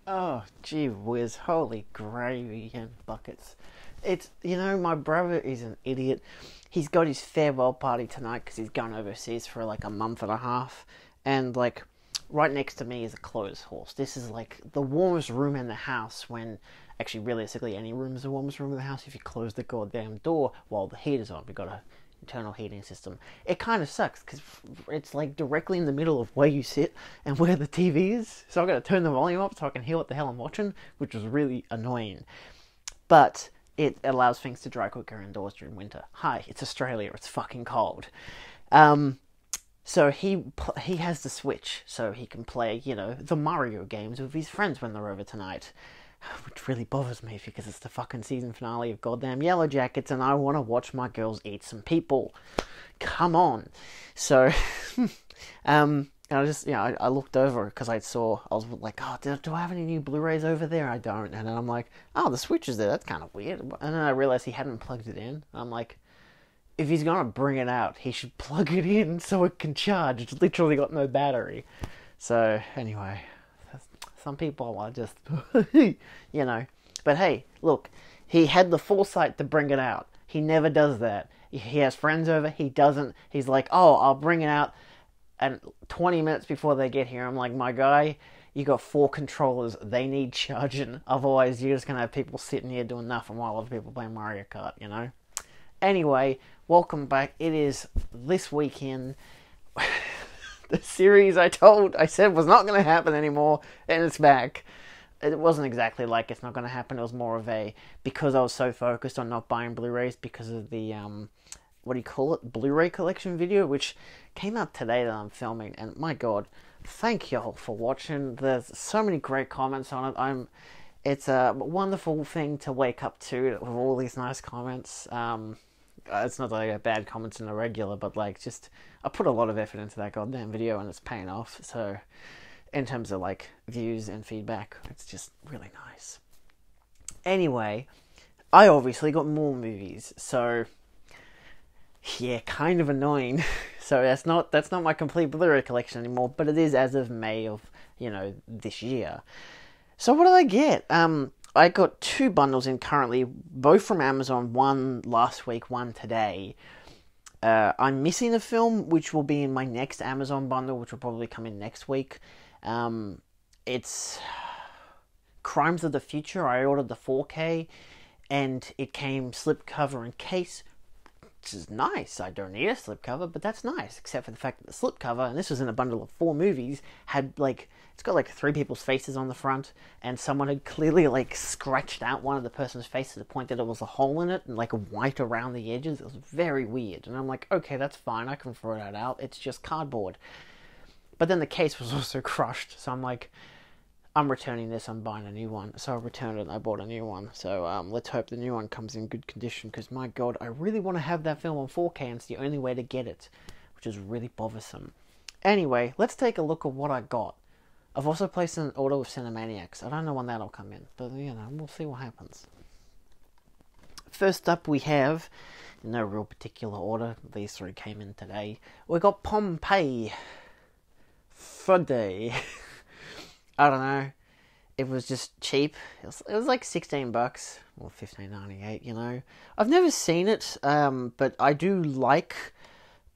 Oh, gee whiz, holy gravy and buckets. My brother is an idiot. He's got his farewell party tonight because he's going overseas for like a month and a half. And like, right next to me is a clothes horse. This is like the warmest room in the house when, actually, realistically, any room is the warmest room in the house if you close the goddamn door while the heat is on. We've got a internal heating system. It kind of sucks because it's like directly in the middle of where you sit and where the TV is. So I've got to turn the volume up so I can hear what the hell I'm watching, which is really annoying. But it allows things to dry quicker indoors during winter. Hi, it's Australia. It's fucking cold. So he has the Switch, so he can play, the Mario games with his friends when they're over tonight. Which really bothers me because it's the fucking season finale of goddamn Yellow Jackets and I want to watch my girls eat some people. Come on. So, and I just, I looked over because I was like, oh, do I have any new Blu-rays over there? I don't. And then I'm like, oh, the Switch is there. That's kind of weird. And then I realized he hadn't plugged it in. I'm like, if he's going to bring it out, he should plug it in so it can charge. It's literally got no battery. So, anyway, some people are just, But hey, look, he had the foresight to bring it out. He never does that. He has friends over, he doesn't. He's like, oh, I'll bring it out. And 20 minutes before they get here, I'm like, my guy, you got 4 controllers. They need charging. Otherwise, you're just going to have people sitting here doing nothing while other people play Mario Kart, Anyway, welcome back. It is this weekend. The series I said was not going to happen anymore, and it's back. It wasn't exactly like it's not going to happen. It was more of because I was so focused on not buying Blu-rays because of the, what do you call it, Blu-ray collection video, which came out today that I'm filming, and my god, thank y'all for watching. There's so many great comments on it. It's a wonderful thing to wake up to with all these nice comments. It's not that I get bad comments in the regular, but I put a lot of effort into that goddamn video and it's paying off. So in terms of views and feedback, it's just really nice. Anyway, I obviously got more movies, so yeah, kind of annoying. So that's not my complete Blu-ray collection anymore, but it is as of May of this year. So what did I get? I got 2 bundles in currently, both from Amazon, one last week, one today. I'm missing a film, which will be in my next Amazon bundle, which will probably come in next week. It's Crimes of the Future. I ordered the 4K, and it came slipcover and case, which is nice. I don't need a slipcover, but that's nice, except for the fact that the slipcover, and this was in a bundle of 4 movies, had it's got 3 people's faces on the front, and someone had clearly scratched out one of the person's face to the point that it was a hole in it and white around the edges. It was very weird, and I'm like, okay, that's fine, I can throw that out. It's just cardboard. But then the case was also crushed, so I'm like, I'm returning this, I'm buying a new one. So I returned it and I bought a new one. So let's hope the new one comes in good condition, because my god, I really want to have that film on 4K and it's the only way to get it, which is really bothersome. Anyway, let's take a look at what I got. I've also placed an order with Cinemaniacs. I don't know when that'll come in, but we'll see what happens. First up we have, in no real particular order, these 3 came in today, we got Pompeii. Friday. I don't know. It was just cheap. It was like $16 or $15.98. I've never seen it, but I do like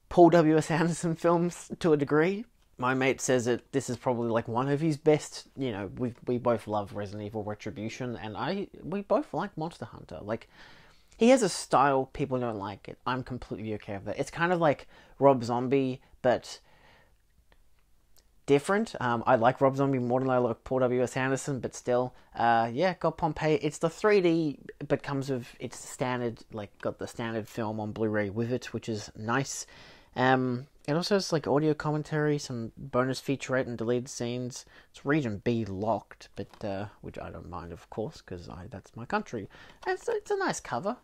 Paul W.S. Anderson films to a degree. My mate says that this is probably one of his best. We both love Resident Evil Retribution, and we both like Monster Hunter. He has a style, people don't like it. I'm completely okay with that. It's kind of like Rob Zombie, but different. I like Rob Zombie more than I like Paul W.S. Anderson, but still, got Pompeii. It's the 3D, but comes with its standard, got the standard film on Blu-ray with it, which is nice. It also has audio commentary, some bonus featurette and deleted scenes. It's region B locked, but which I don't mind, of course, because that's my country. And it's a nice cover,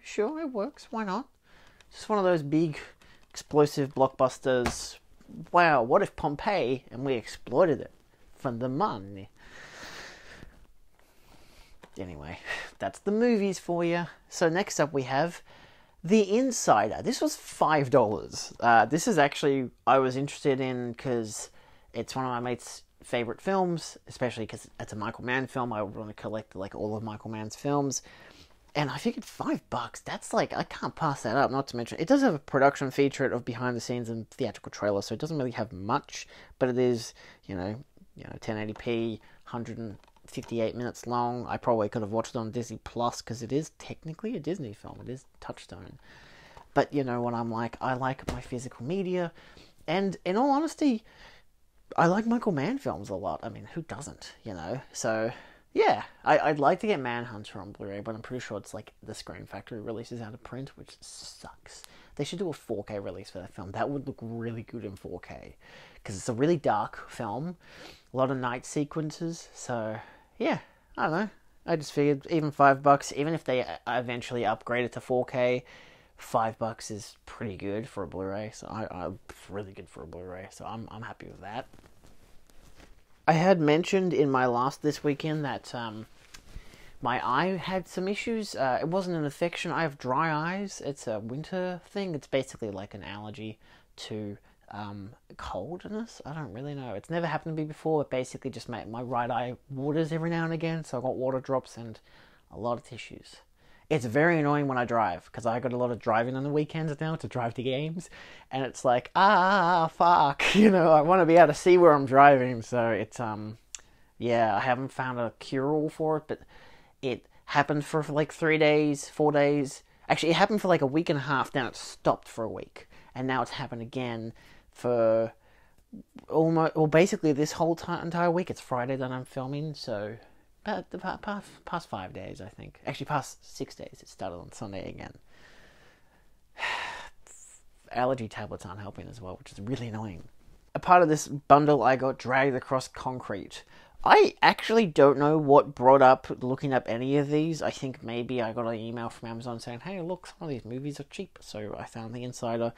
sure, it works, why not? Just one of those big, explosive blockbusters. Wow, what if Pompeii, and we exploited it for the money. Anyway, that's the movies for you. So next up we have The Insider. This was $5. This is actually, I was interested in because it's one of my mates' favorite films, especially because it's a Michael Mann film. I would want to collect like all of Michael Mann's films. And I figured $5, that's like, I can't pass that up, not to mention, it does have a production feature of behind the scenes and theatrical trailer, so it doesn't really have much, but it is, 1080p, 158 minutes long. I probably could have watched it on Disney Plus, because it is technically a Disney film, it is Touchstone. But, when I'm like, I like my physical media, and in all honesty, I like Michael Mann films a lot. I mean, who doesn't, So, yeah, I'd like to get Manhunter on Blu-ray, but I'm pretty sure it's like the Screen Factory releases out of print, which sucks. They should do a 4K release for that film. That would look really good in 4K, because it's a really dark film, a lot of night sequences. So yeah, I don't know. I just figured even $5, even if they eventually upgrade it to 4K, $5 is pretty good for a Blu-ray. So I'm really good for a Blu-ray. So I'm happy with that. I had mentioned in my last This Weekend that my eye had some issues. It wasn't an infection. I have dry eyes. It's a winter thing. It's basically like an allergy to coldness. I don't really know. It's never happened to me before. It basically just made my right eye waters every now and again. So I got water drops and a lot of tissues. It's very annoying when I drive, because I got a lot of driving on the weekends now to drive to games, and it's like, fuck, I want to be able to see where I'm driving, so it's, yeah, I haven't found a cure-all for it, but it happened for like 3 days, 4 days, actually, it happened for like a week and a half, then it stopped for a week, and now it's happened again for basically this whole entire week. It's Friday that I'm filming, so the past 5 days, I think. Actually, past 6 days. It started on Sunday again. Allergy tablets aren't helping as well, which is really annoying. A part of this bundle, I got Dragged Across Concrete. I actually don't know what brought up looking up any of these. I think maybe I got an email from Amazon saying, hey, look, some of these movies are cheap. So I found The Insider.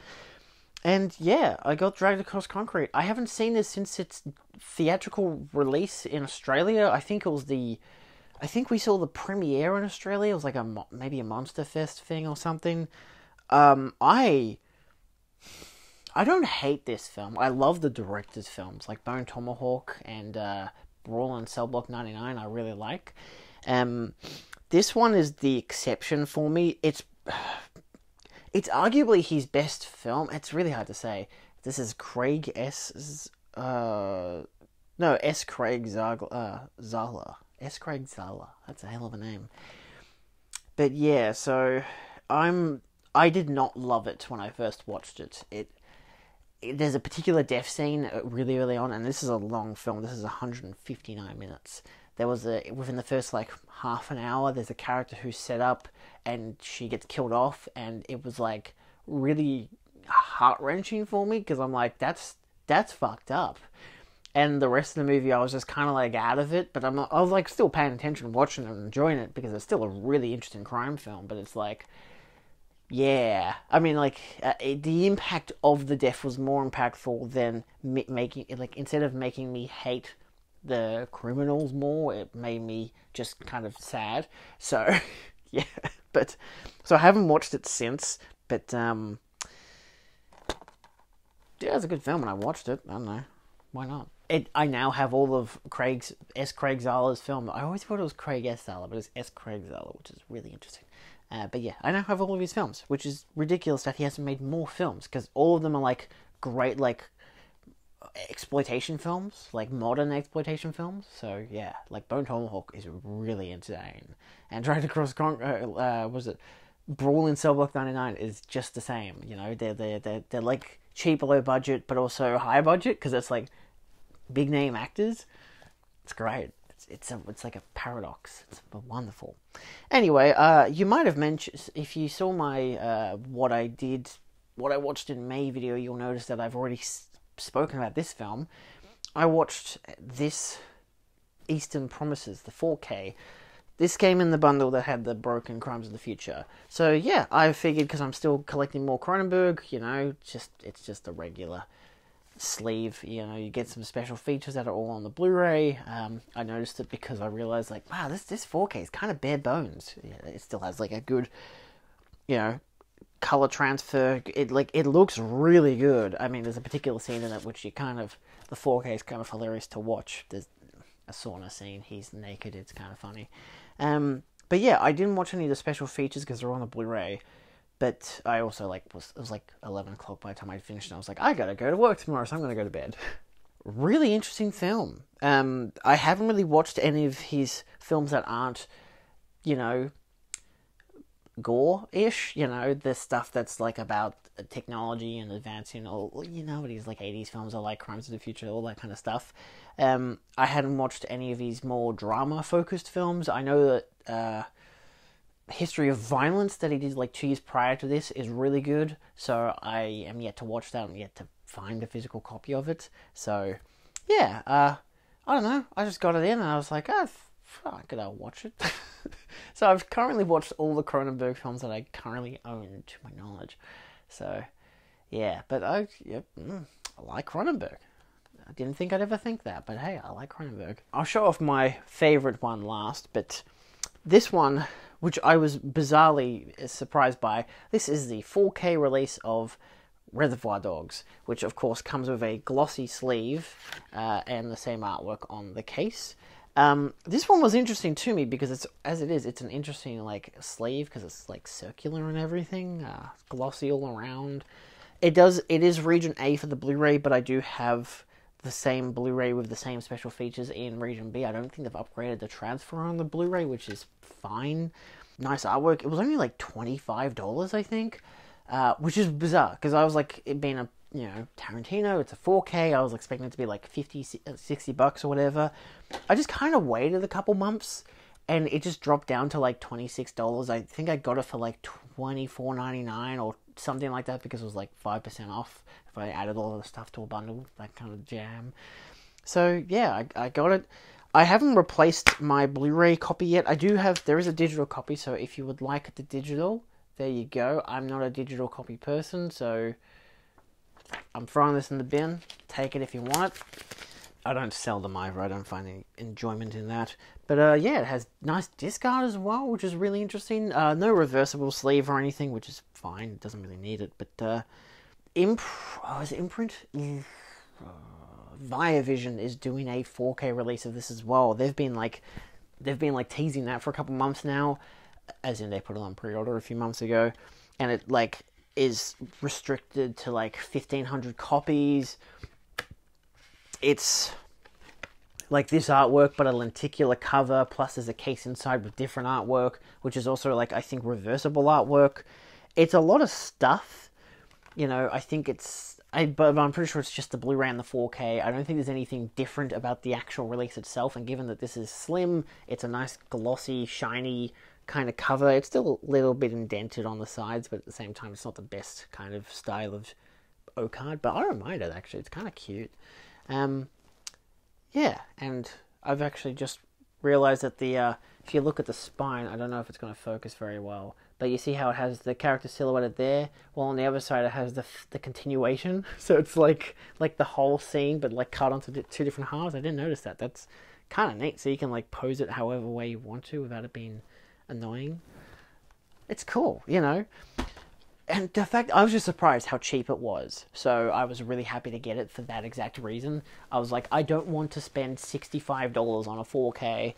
And yeah, I got Dragged Across Concrete. I haven't seen this since its theatrical release in Australia. I think we saw the premiere in Australia. It was like maybe a Monster Fest thing or something. I don't hate this film. I love the director's films, like Bone Tomahawk and Brawl in Cell Block 99. I really like. This one is the exception for me. It's arguably his best film. It's really hard to say. This is Craig S. Craig Zahler. S. Craig Zahler. That's a hell of a name. But yeah, so I did not love it when I first watched it. There's a particular death scene really early on, and this is a long film. This is 159 minutes. Within the first like half an hour, there's a character who's set up and she gets killed off, and it was like really heart-wrenching for me, because I'm like, that's fucked up. And the rest of the movie, I was just kind of like out of it, but I was like still paying attention, watching it and enjoying it, because it's still a really interesting crime film. But it's like, yeah, I mean, like the impact of the death was more impactful than making it, like, instead of making me hate the criminals more, it made me just kind of sad. So yeah, so I haven't watched it since, but yeah, it's a good film, and I watched it. I don't know, why not? I now have all of Craig Zahler's film. I always thought it was Craig S. Zahler, but it's S. Craig Zahler, which is really interesting. But yeah, I now have all of his films, which is ridiculous that he hasn't made more films, because all of them are like great, like exploitation films, like modern exploitation films. So yeah, like Bone Tomahawk is really insane, and Dragged Across Brawl in Cell Block 99 is just the same. They're like cheap, low budget, but also high budget, because it's like big name actors. It's great. It's like a paradox. It's wonderful. Anyway, you might have mentioned, if you saw my what I watched in May video, you'll notice that I've already spoken about this film. I watched this Eastern Promises, the 4K. This came in the bundle that had the Broken Crimes of the Future. So yeah, I figured, because I'm still collecting more Cronenberg, it's just a regular sleeve. You get some special features that are all on the Blu-ray. I noticed it because I realized, like, wow, this 4K is kind of bare bones. It still has like a good, color transfer. It looks really good. I mean, there's a particular scene in it which the 4K is kind of hilarious to watch. There's a sauna scene. He's naked. It's kind of funny. But yeah, I didn't watch any of the special features because they're on the Blu-ray. But I also it was like 11 o'clock by the time I finished, and I was like, I gotta go to work tomorrow, so I'm gonna go to bed. Really interesting film. I haven't really watched any of his films that aren't, you know, gore-ish, the stuff that's like about technology and advancing, all, these like 80s films are like Crimes of the Future, all that kind of stuff. I hadn't watched any of his more drama-focused films. I know that History of Violence that he did like 2 years prior to this is really good, so I am yet to watch that. I'm yet to find a physical copy of it. So, yeah, I don't know. I just got it in and I was like, oh, fuck it, I'll watch it. So I've currently watched all the Cronenberg films that I currently own, to my knowledge. So, yeah, but I like Cronenberg. I didn't think I'd ever think that, but hey, I like Cronenberg. I'll show off my favourite one last, but this one, which I was bizarrely surprised by, this is the 4K release of Reservoir Dogs, which of course comes with a glossy sleeve and the same artwork on the case. This one was interesting to me because it's an interesting like sleeve because it's like circular and everything, glossy all around. It is region A for the Blu-ray, but I do have the same Blu-ray with the same special features in region B. I don't think they've upgraded the transfer on the Blu-ray, which is fine. Nice artwork. It was only like $25, I think, which is bizarre because I was like, it being a Tarantino, it's a 4K. I was expecting it to be like $50, $60 or whatever. I just kind of waited a couple months and it just dropped down to like $26. I think I got it for like $24.99 or something like that because it was like 5% off if I added all of the stuff to a bundle, that kind of jam. So yeah, I got it. I haven't replaced my Blu-ray copy yet. There is a digital copy, so if you would like the digital, there you go. I'm not a digital copy person, so I'm throwing this in the bin. Take it if you want. I don't sell them either. I don't find any enjoyment in that. But yeah, it has nice disc art as well, which is really interesting. No reversible sleeve or anything, which is fine. It doesn't really need it. But is it Imprint? Viavision is doing a 4K release of this as well. They've been teasing that for a couple months now, as in they put it on pre-order a few months ago, and it like is restricted to like 1,500 copies. It's like this artwork, but a lenticular cover, plus there's a case inside with different artwork, which is also like, I think, reversible artwork. It's a lot of stuff, I think but I'm pretty sure it's just the Blu-ray and the 4K. I don't think there's anything different about the actual release itself, and given that this is slim, it's a nice glossy, shiny kind of cover. It's still a little bit indented on the sides, but at the same time, it's not the best kind of style of O-card, but I don't mind it, actually. It's kind of cute. Yeah, and I've actually just realized that if you look at the spine, I don't know if it's going to focus very well, but you see how it has the character silhouetted there? Well, on the other side, it has the continuation, so it's like the whole scene, but like cut onto two different halves. I didn't notice that. That's kind of neat, so you can like pose it however way you want to without it being annoying. It's cool, And the fact, I was just surprised how cheap it was. So I was really happy to get it for that exact reason. I was like, I don't want to spend $65 on a 4K.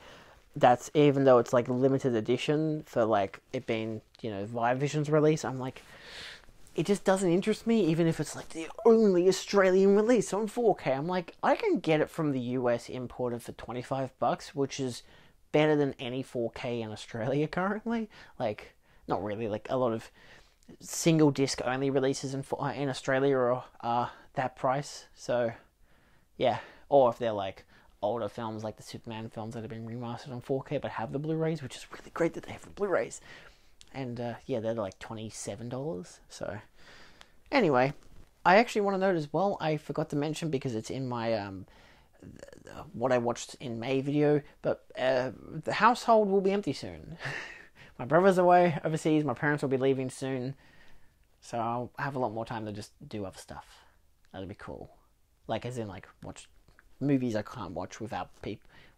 That's, even though it's like limited edition for like it being, Viavision's release. I'm like, it just doesn't interest me, even if it's like the only Australian release on 4K. I'm like, I can get it from the US imported for $25, which is better than any 4K in Australia currently. Like, not really, like a lot of single disc only releases in Australia are that price. So yeah, or if they're like older films like the Superman films that have been remastered on 4K but have the Blu-rays, which is really great that they have the Blu-rays. And yeah, they're like $27. So anyway, I actually want to note as well, I forgot to mention because it's in my what I watched in May video, but the household will be empty soon. My brother's away overseas, my parents will be leaving soon, so I'll have a lot more time to just do other stuff. That'll be cool. Like, as in, like, watch movies I can't watch without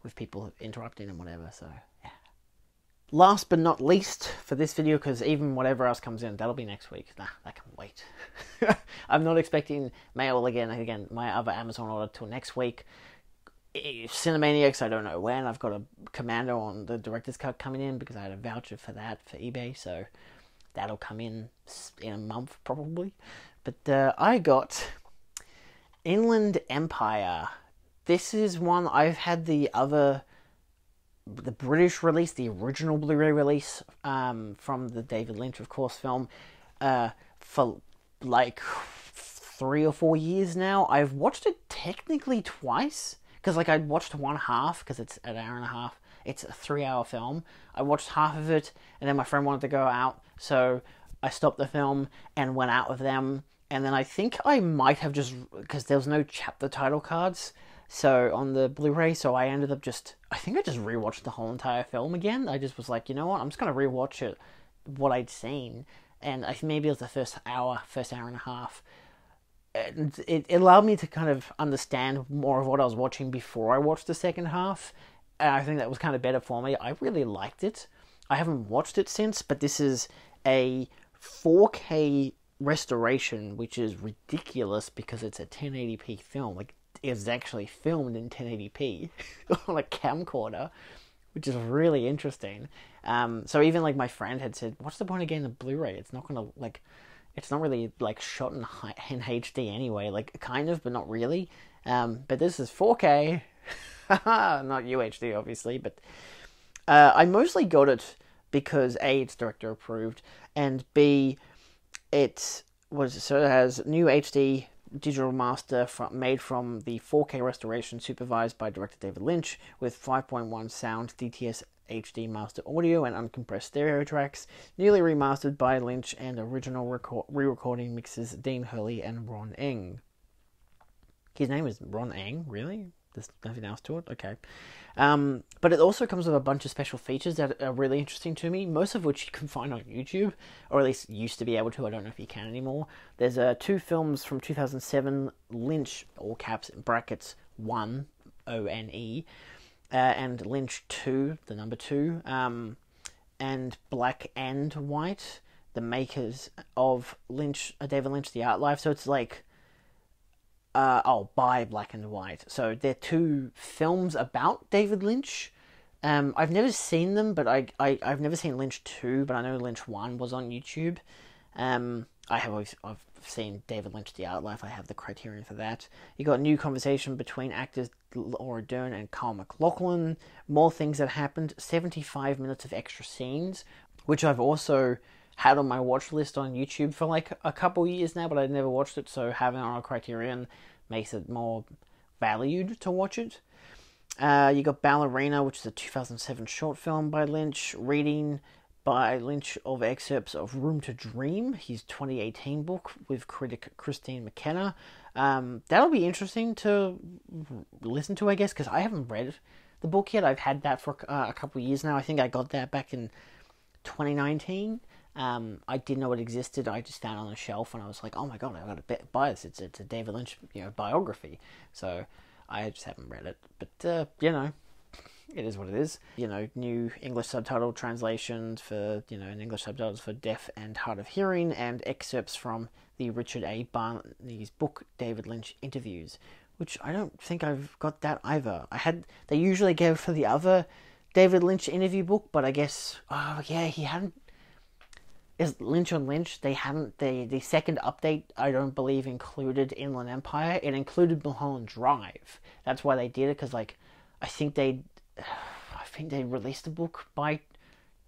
with people interrupting and whatever, so, yeah. Last but not least for this video, because even whatever else comes in, that'll be next week. Nah, that can wait. I'm not expecting mail again, my other Amazon order till next week. Cinemaniacs, I don't know when. I've got a Commando on the director's cut coming in because I had a voucher for that for eBay, so that'll come in a month probably. But I got Inland Empire. This is one I've had the British release, the original Blu-ray release from the David Lynch, of course, film for like 3 or 4 years now. I've watched it technically twice because like I watched one half because it's an hour and a half. It's a 3-hour film. I watched half of it and then my friend wanted to go out, so I stopped the film and went out with them. And then I think I might have just, because there was no chapter title cards, so on the Blu-ray, so I ended up I think I just rewatched the whole entire film again. I just was like, you know what, I'm just going to rewatch it, what I'd seen, and I think maybe it was the first hour and a half. And it allowed me to kind of understand more of what I was watching before I watched the second half, and I think that was kind of better for me. I really liked it. I haven't watched it since, but this is a 4K restoration, which is ridiculous because it's a 1080p film. Like, it's actually filmed in 1080p on a camcorder, which is really interesting. So even like my friend had said, what's the point of getting the Blu-ray? It's not gonna it's not really like shot in HD anyway, like kind of, but not really. But this is 4K, not UHD obviously, but I mostly got it because A, it's director approved, and B, it has new HD digital master made from the 4K restoration supervised by director David Lynch with 5.1 sound, DTS HD master audio and uncompressed stereo tracks, newly remastered by Lynch, and original re-recording mixes Dean Hurley and Ron Eng. His name is Ron Eng, really? There's nothing else to it? Okay. But it also comes with a bunch of special features that are really interesting to me, most of which you can find on YouTube, or at least used to be able to. I don't know if you can anymore. There's 2 films from 2007, Lynch, all caps in brackets, 1, O-N-E, and Lynch 2, the number 2, and Black and White, the makers of David Lynch, The Art Life. So it's like, by Black and White. So they're 2 films about David Lynch. I've never seen them, but I've never seen Lynch 2, but I know Lynch 1 was on YouTube. I've seen David Lynch, The Art Life. I have the Criterion for that. You got a new conversation between actors Laura Dern and Kyle MacLachlan. More things that happened. 75 minutes of extra scenes, which I've also had on my watch list on YouTube for like a couple years now, but I'd never watched it, so having it on a Criterion makes it more valued to watch it. You got Ballerina, which is a 2007 short film by Lynch, reading by Lynch of excerpts of Room to Dream, his 2018 book with critic Christine McKenna. That'll be interesting to listen to, I guess, because I haven't read the book yet. I've had that for a couple of years now. I think I got that back in 2019. I didn't know it existed. I just found it on a shelf, and I was like, "Oh my god, I got to buy this!" It's a David Lynch, biography. So I just haven't read it, but it is what it is. New English subtitle translations for and English subtitles for deaf and hard of hearing, and excerpts from the Richard A. Barney's book, David Lynch Interviews, which I don't think I've got that either. They usually go for the other David Lynch interview book, but I guess he hadn't. Is Lynch on Lynch? They hadn't. The second update, I don't believe, included Inland Empire. It included Mulholland Drive. That's why they did it, because I think they released the book by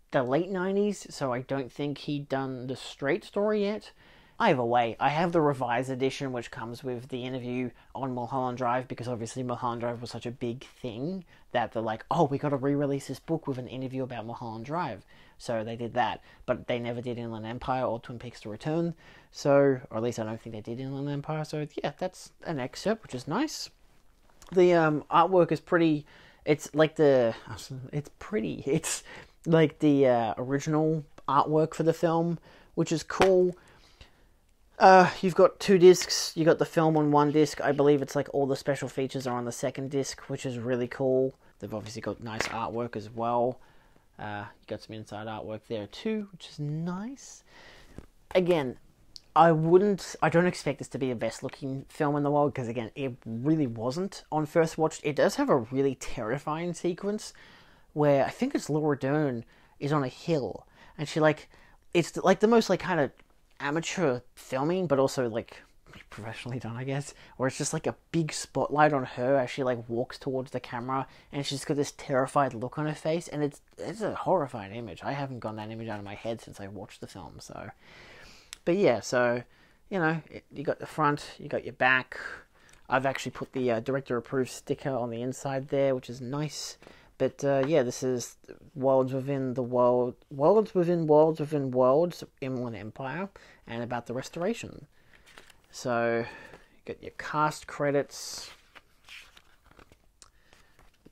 the late 90s, so I don't think he'd done the straight story yet. Either way, I have the revised edition, which comes with the interview on Mulholland Drive, because obviously Mulholland Drive was such a big thing that they're like, oh, we got to re-release this book with an interview about Mulholland Drive. So they did that, but they never did Inland Empire or Twin Peaks: The Return. So, or at least I don't think they did Inland Empire. So yeah, that's an excerpt, which is nice. The artwork is pretty. It's like it's pretty. It's like the original artwork for the film, which is cool. You've got 2 discs. You got the film on 1 disc. I believe it's like all the special features are on the second disc, which is really cool. They've obviously got nice artwork as well. You got some inside artwork there too, which is nice. Again, I don't expect this to be the best looking film in the world, because again, it really wasn't on first watch. It does have a really terrifying sequence where I think it's Laura Dern is on a hill, and she it's like the most like kind of amateur filming, but also like professionally done, I guess, where it's just like a big spotlight on her as she like walks towards the camera, and she's got this terrified look on her face, and it's a horrifying image. I haven't gotten that image out of my head since I watched the film. So, but yeah, so you got the front, you got your back. I've actually put the director approved sticker on the inside there, which is nice. But yeah, this is Worlds Within the World, Worlds Within Worlds Within Worlds, Inland Empire, and about the restoration. So, you got your cast credits,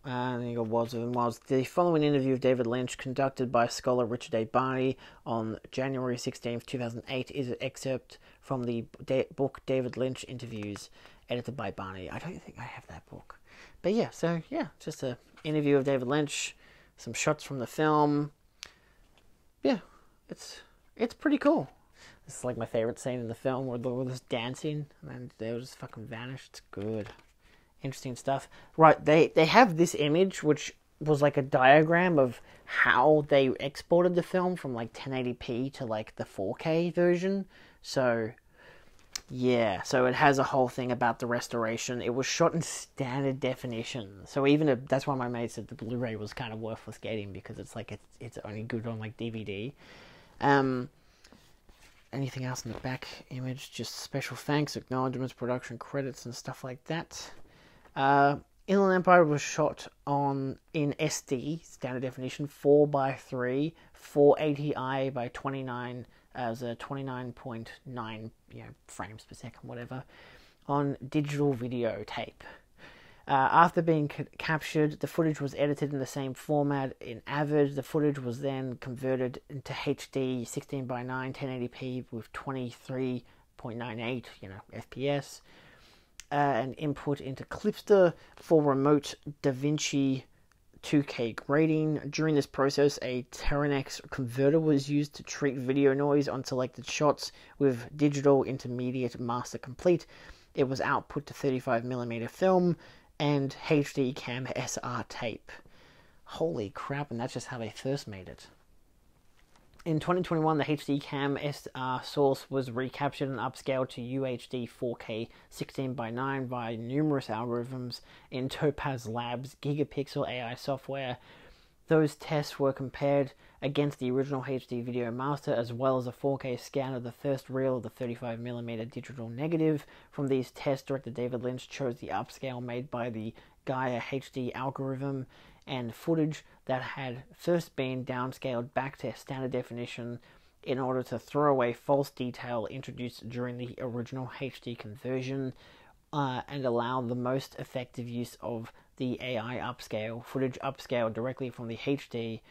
and then you got Worlds Within Worlds. The following interview of David Lynch, conducted by scholar Richard A. Barney on January 16th, 2008, is an excerpt from the book David Lynch Interviews, edited by Barney. I don't think I have that book. But yeah, so yeah, just an interview of David Lynch, some shots from the film. Yeah, it's pretty cool. This is like my favorite scene in the film, where they were just dancing and they just fucking vanished. It's good. Interesting stuff. Right, they have this image, which was like a diagram of how they exported the film from like 1080p to like the 4K version. So, yeah, so it has a whole thing about the restoration. It was shot in standard definition. So that's why my mate said the Blu-ray was kind of worthless getting, because it's like it's only good on like DVD. Anything else in the back image? Just special thanks, acknowledgements, production credits, and stuff like that. Inland Empire was shot in SD, standard definition, 4:3, 480i by 29, as a 29.9 frames per second, whatever, on digital videotape. After being captured, the footage was edited in the same format in Avid. The footage was then converted into HD 16:9 1080p with 23.98 FPS, and input into Clipster for remote DaVinci 2K grading. During this process, a Teranex converter was used to treat video noise on selected shots with digital intermediate master complete. It was output to 35mm film and HD Cam SR tape. Holy crap, and that's just how they first made it. In 2021, the HD Cam SR source was recaptured and upscaled to UHD 4K 16:9 via numerous algorithms in Topaz Labs Gigapixel AI software. Those tests were compared against the original HD video master, as well as a 4K scan of the first reel of the 35mm digital negative. From these tests, director David Lynch chose the upscale made by the Gaia HD algorithm, and footage that had first been downscaled back to standard definition in order to throw away false detail introduced during the original HD conversion, and allow the most effective use of the AI upscale. Footage upscaled directly from the HD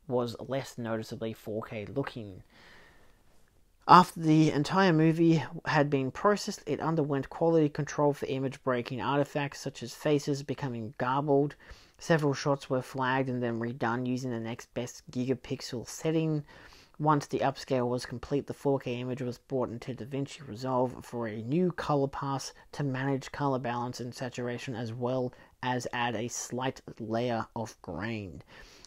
was less noticeably 4K looking. After the entire movie had been processed, it underwent quality control for image-breaking artifacts such as faces becoming garbled. Several shots were flagged and then redone using the next best gigapixel setting. Once the upscale was complete, the 4K image was brought into DaVinci Resolve for a new color pass to manage color balance and saturation, as well as add a slight layer of grain.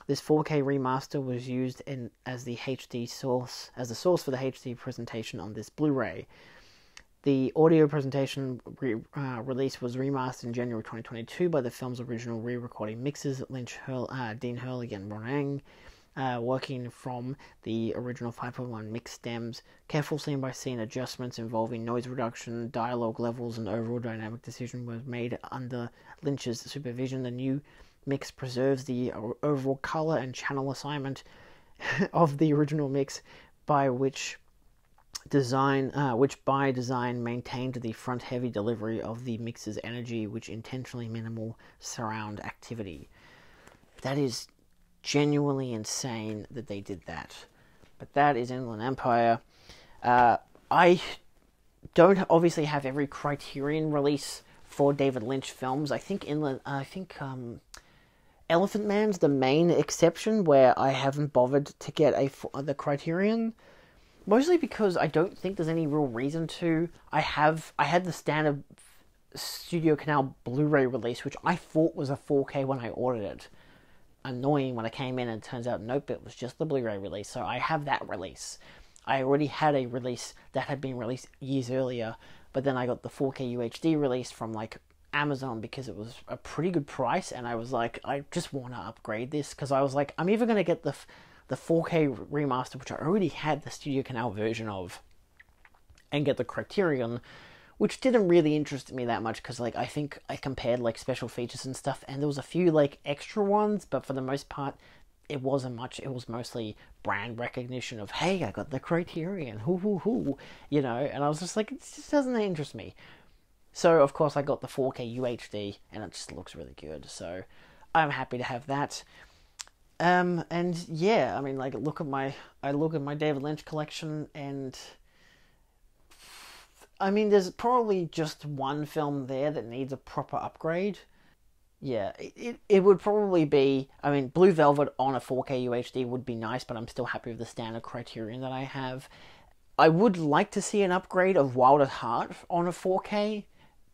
This 4K remaster was used as the source for the HD presentation on this Blu-ray. The audio presentation release was remastered in January 2022 by the film's original re-recording mixers, Dean Hurley and Ronang, working from the original 5.1 mix stems. Careful scene-by-scene adjustments involving noise reduction, dialogue levels, and overall dynamic decision were made under Lynch's supervision. The new mix preserves the overall color and channel assignment of the original mix, which by design maintained the front-heavy delivery of the mix's energy, which intentionally minimal surround activity. That is genuinely insane that they did that. But that is Inland Empire. I don't obviously have every Criterion release for David Lynch films. I think Elephant Man's the main exception where I haven't bothered to get the Criterion. Mostly because I don't think there's any real reason to. I had the standard Studio Canal Blu-ray release, which I thought was a 4K when I ordered it. Annoying when I came in and it turns out nope, it was just the Blu-ray release. So I have that release. I already had a release that had been released years earlier, but then I got the 4K UHD release from like Amazon because it was a pretty good price, and I was like, I just want to upgrade this because I was like, I'm either going to get the 4K remaster, which I already had the Studio Canal version of, and get the Criterion, which didn't really interest me that much because like I think I compared like special features and stuff, and there was a few like extra ones, but for the most part it wasn't much. It was mostly brand recognition of, hey, I got the Criterion, hoo hoo hoo, you know, and I was just like, it just doesn't interest me. So of course I got the 4K UHD, and it just looks really good, so I'm happy to have that. And yeah, I mean, like, I look at my David Lynch collection, and I mean, there's probably just one film there that needs a proper upgrade. Yeah, it would probably be, I mean, Blue Velvet on a 4K UHD would be nice, but I'm still happy with the standard Criterion that I have. I would like to see an upgrade of Wild at Heart on a 4K.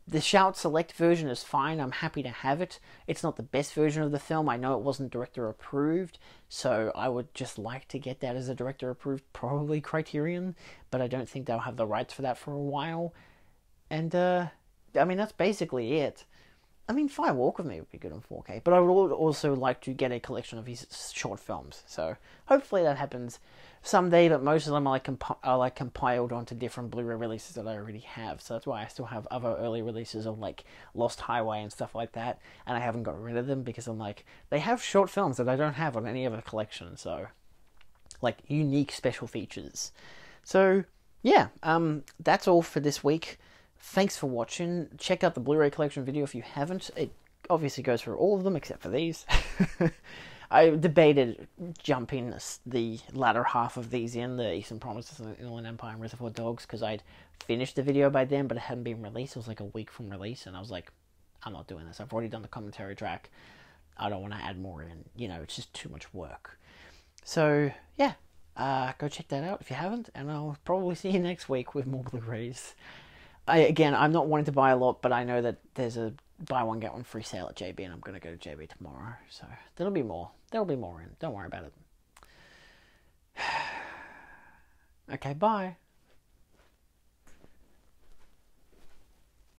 The Shout Select version is fine, I'm happy to have it. It's not the best version of the film, I know it wasn't director approved, so I would just like to get that as a director approved, probably Criterion, but I don't think they'll have the rights for that for a while. And, I mean, that's basically it. I mean, Fire Walk With Me would be good on 4K, but I would also like to get a collection of his short films, so hopefully that happens someday, but most of them are like compiled onto different Blu-ray releases that I already have, so that's why I still have other early releases of like Lost Highway and stuff like that, and I haven't got rid of them because I'm like, they have short films that I don't have on any other collection, so like unique special features. So yeah, that's all for this week. Thanks for watching. Check out the Blu-ray collection video if you haven't. It obviously goes through all of them except for these. I debated jumping the latter half of these in, the Eastern Promises and Inland Empire and Reservoir Dogs, because I'd finished the video by then, but it hadn't been released. It was like a week from release, and I was like, I'm not doing this. I've already done the commentary track. I don't want to add more in. You know, it's just too much work. So, yeah. Go check that out if you haven't, and I'll probably see you next week with more Blu-rays. I'm not wanting to buy a lot, but I know that there's a buy one get one free sale at JB, and I'm going to go to JB tomorrow, so there'll be more in. Don't worry about it. Okay, bye.